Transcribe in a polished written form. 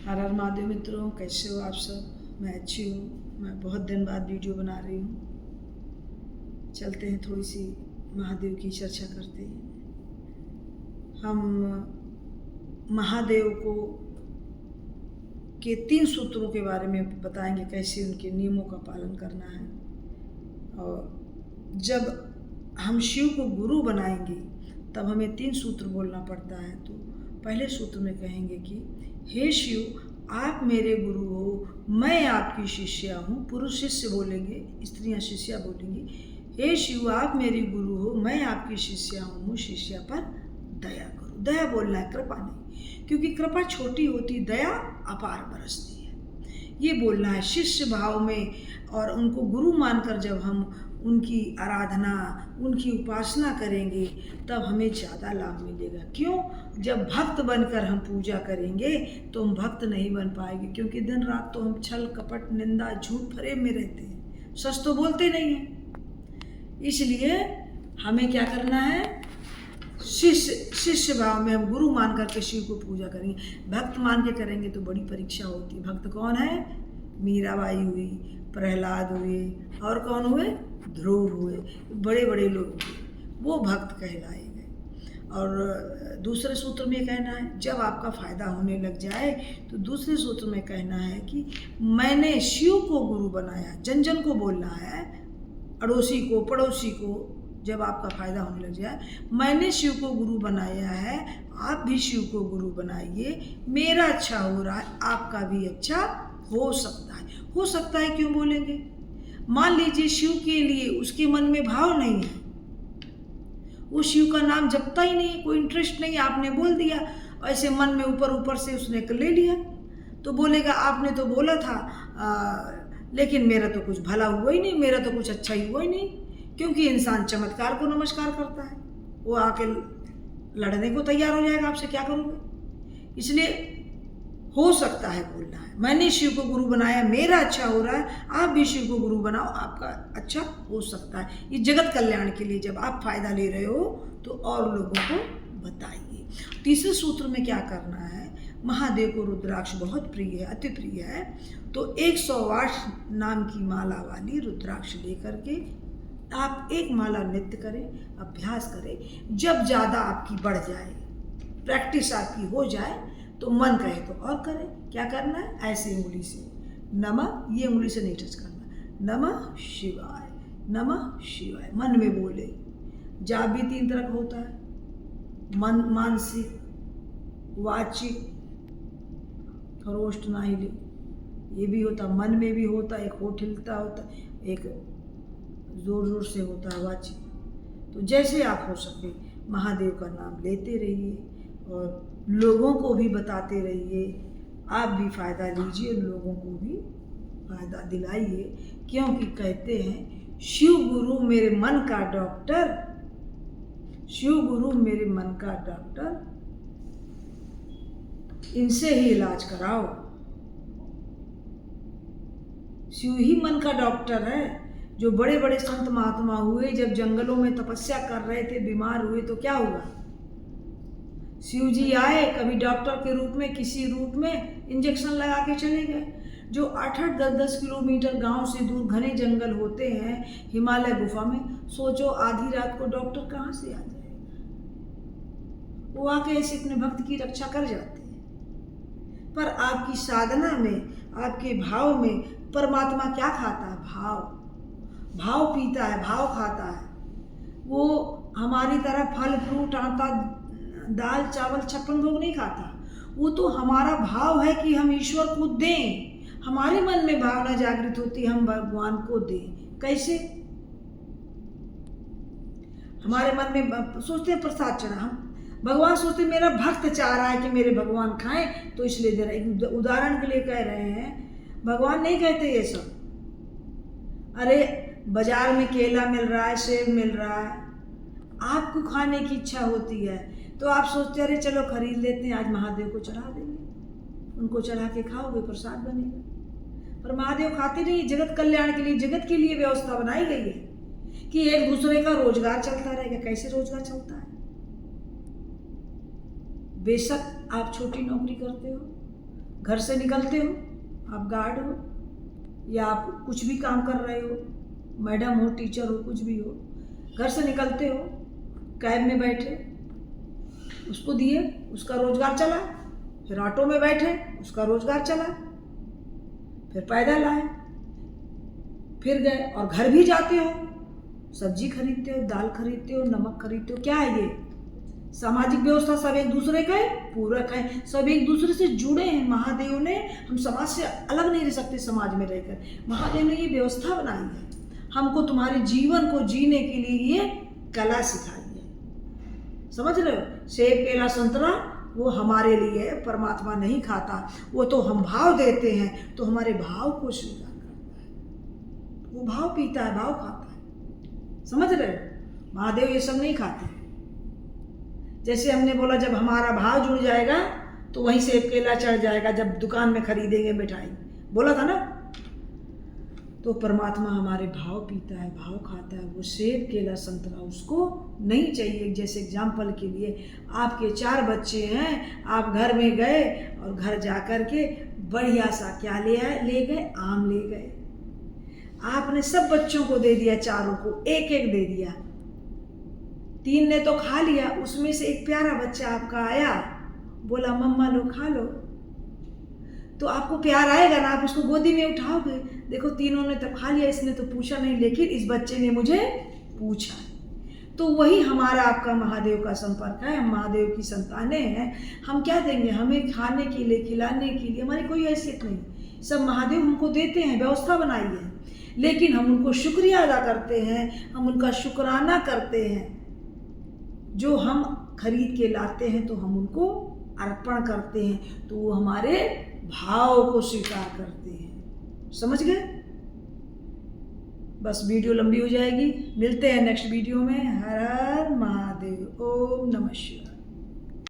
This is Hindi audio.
हर हर महादेव मित्रों, कैसे हो आप सब। मैं अच्छी हूँ। मैं बहुत दिन बाद वीडियो बना रही हूँ। चलते हैं, थोड़ी सी महादेव की चर्चा करते हैं। हम महादेव को के 3 सूत्रों के बारे में बताएंगे, कैसे उनके नियमों का पालन करना है। और जब हम शिव को गुरु बनाएंगे तब हमें 3 सूत्र बोलना पड़ता है। तो पहले सूत्र में कहेंगे कि हे शिव, आप मेरे गुरु हो, मैं आपकी शिष्या हूँ। पुरुष शिष्य बोलेंगे, स्त्रियाँ शिष्या बोलेंगी। हे शिव, आप मेरी गुरु हो, मैं आपकी शिष्या हूँ, शिष्या पर दया करो। दया बोलना है, कृपा नहीं, क्योंकि कृपा छोटी होती, दया अपार बरसती है। ये बोलना है शिष्य भाव में। और उनको गुरु मानकर जब हम उनकी आराधना, उनकी उपासना करेंगे तब हमें ज़्यादा लाभ मिलेगा। क्यों? जब भक्त बनकर हम पूजा करेंगे तो हम भक्त नहीं बन पाएंगे, क्योंकि दिन रात तो हम छल कपट निंदा झूठ फरेब में रहते हैं, सच तो बोलते नहीं हैं। इसलिए हमें क्या करना है, शिष्य भाव में हम गुरु मान करके शिव को पूजा करेंगे। भक्त मान के करेंगे तो बड़ी परीक्षा होती है। भक्त कौन है? मीराबाई हुई, प्रहलाद हुए, और कौन हुए? ध्रुव हुए। बड़े बड़े लोग हुए, वो भक्त कहलाएंगे। और दूसरे सूत्र में कहना है, जब आपका फायदा होने लग जाए तो दूसरे सूत्र में कहना है कि मैंने शिव को गुरु बनाया। जन जन को बोलना है, अड़ोसी को, पड़ोसी को। जब आपका फायदा होने लग जाए, मैंने शिव को गुरु बनाया है, आप भी शिव को गुरु बनाइए। मेरा अच्छा हो रहा है, आपका भी अच्छा हो सकता है। हो सकता है क्यों बोलेंगे? मान लीजिए शिव के लिए उसके मन में भाव नहीं है, वो शिव का नाम जपता ही नहीं, कोई इंटरेस्ट नहीं, आपने बोल दिया ऐसे मन में, ऊपर ऊपर से उसने ले लिया, तो बोलेगा आपने तो बोला था लेकिन मेरा तो कुछ भला हुआ ही नहीं, मेरा तो कुछ अच्छा ही हुआ ही नहीं। क्योंकि इंसान चमत्कार को नमस्कार करता है, वो आके लड़ने को तैयार हो जाएगा आपसे, क्या करोगे? इसलिए हो सकता है बोलना है, मैंने शिव को गुरु बनाया, मेरा अच्छा हो रहा है, आप भी शिव को गुरु बनाओ, आपका अच्छा हो सकता है। ये जगत कल्याण के लिए जब आप फायदा ले रहे हो तो और लोगों को बताइए। तीसरे सूत्र में क्या करना है, महादेव को रुद्राक्ष बहुत प्रिय है, अति प्रिय है। तो 108 नाम की माला वाली रुद्राक्ष लेकर के आप एक माला नित्य करें, अभ्यास करें। जब ज़्यादा आपकी बढ़ जाए, प्रैक्टिस आपकी हो जाए, तो मन कहे तो और करें। क्या करना है, ऐसे उंगली से नमः, ये उंगली से नहीं टच करना, नमः शिवाय, नमः शिवाय मन में बोले। जाप भी 3 तरह का होता है, मन मानसिक, वाचिक, खरोष्ट ना हिले, ये भी होता, मन में भी होता, एक होठ हिलता होता, एक जोर जोर से होता है वाचिक। तो जैसे आप हो सके महादेव का नाम लेते रहिए और लोगों को भी बताते रहिए। आप भी फायदा लीजिए, लोगों को भी फायदा दिलाइए, क्योंकि कहते हैं शिव गुरु मेरे मन का डॉक्टर, शिव गुरु मेरे मन का डॉक्टर, इनसे ही इलाज कराओ। शिव ही मन का डॉक्टर है। जो बड़े बड़े संत महात्मा हुए, जब जंगलों में तपस्या कर रहे थे, बीमार हुए, तो क्या हुआ? शिव जी आए, कभी डॉक्टर के रूप में, किसी रूप में, इंजेक्शन लगा के चले गए। जो 8-8, 10-10 किलोमीटर गांव से दूर घने जंगल होते हैं, हिमालय गुफा में, सोचो आधी रात को डॉक्टर कहाँ से आ जाए? वो आके ऐसे अपने भक्त की रक्षा कर जाते हैं। पर आपकी साधना में, आपके भाव में परमात्मा क्या खाता है? भाव। भाव पीता है, भाव खाता है। वो हमारी तरह फल फ्रूट, आटा दाल चावल 56 भोग नहीं खाता। वो तो हमारा भाव है कि हम ईश्वर को दें। हमारे मन में भावना जागृत होती है, हम भगवान को दें। कैसे? हमारे मन में सोचते हैं प्रसाद चढ़ा, हम भगवान सोचते मेरा भक्त चाह रहा है कि मेरे भगवान खाएं, तो इसलिए दे रहे। एक उदाहरण के लिए कह रहे हैं, भगवान नहीं कहते ये सब। अरे बाजार में केला मिल रहा है, सेब मिल रहा है, आपको खाने की इच्छा होती है तो आप सोचते अरे चलो खरीद लेते हैं, आज महादेव को चढ़ा देंगे। उनको चढ़ा के खाओगे, प्रसाद बनेगा। पर महादेव खाते नहीं। जगत कल्याण के लिए, जगत के लिए व्यवस्था बनाई गई है कि एक दूसरे का रोजगार चलता रहेगा। कैसे रोजगार चलता है? बेशक आप छोटी नौकरी करते हो, घर से निकलते हो, आप गार्ड हो या आप कुछ भी काम कर रहे हो, मैडम हो, टीचर हो, कुछ भी हो, घर से निकलते हो, कैब में बैठे, उसको दिए, उसका रोजगार चला, फिर ऑटो में बैठे, उसका रोजगार चला, फिर पैदल आए, फिर गए, और घर भी जाते हो, सब्जी खरीदते हो, दाल खरीदते हो, नमक खरीदते हो। क्या है ये? सामाजिक व्यवस्था। सब एक दूसरे के पूरक है, सब एक दूसरे से जुड़े हैं। महादेव ने, हम समाज से अलग नहीं रह सकते समाज में रहकर। महादेव ने ये व्यवस्था बनाई है, हमको तुम्हारे जीवन को जीने के लिए ये कला सिखाई है। समझ रहे हो? सेब, केला, संतरा वो हमारे लिए परमात्मा नहीं खाता, वो तो हम भाव देते हैं तो हमारे भाव को स्वीकार करता है, वो भाव पीता है, भाव खाता है। समझ रहे हो? महादेव ये सब नहीं खाते। जैसे हमने बोला, जब हमारा भाव जुड़ जाएगा तो वहीं सेब केला चढ़ जाएगा, जब दुकान में खरीदेंगे मिठाई, बोला था ना। तो परमात्मा हमारे भाव पीता है, भाव खाता है। वो सेब केला संतरा उसको नहीं चाहिए। जैसे एग्जाम्पल के लिए, आपके 4 बच्चे हैं, आप घर में गए और घर जा कर के बढ़िया सा क्या ले गए? आम ले गए। आपने सब बच्चों को दे दिया, 4 को एक एक दे दिया। 3 ने तो खा लिया, उसमें से एक प्यारा बच्चा आपका आया, बोला मम्मा लो खा लो, तो आपको प्यार आएगा ना, आप उसको गोदी में उठाओगे। देखो 3 ने तो खा लिया, इसने तो पूछा नहीं, लेकिन इस बच्चे ने मुझे पूछा। तो वही हमारा आपका महादेव का संपर्क है। हम महादेव की संतानें हैं। हम क्या देंगे? हमें खाने के लिए, खिलाने के लिए हमारी कोई हैसियत नहीं। सब महादेव हमको देते हैं, व्यवस्था बनाई है, लेकिन हम उनको शुक्रिया अदा करते हैं, हम उनका शुक्राना करते हैं। जो हम खरीद के लाते हैं तो हम उनको अर्पण करते हैं, तो वो हमारे भाव को स्वीकार करते हैं। समझ गए? बस वीडियो लंबी हो जाएगी, मिलते हैं नेक्स्ट वीडियो में। हर हर महादेव। ओम नमः शिवाय।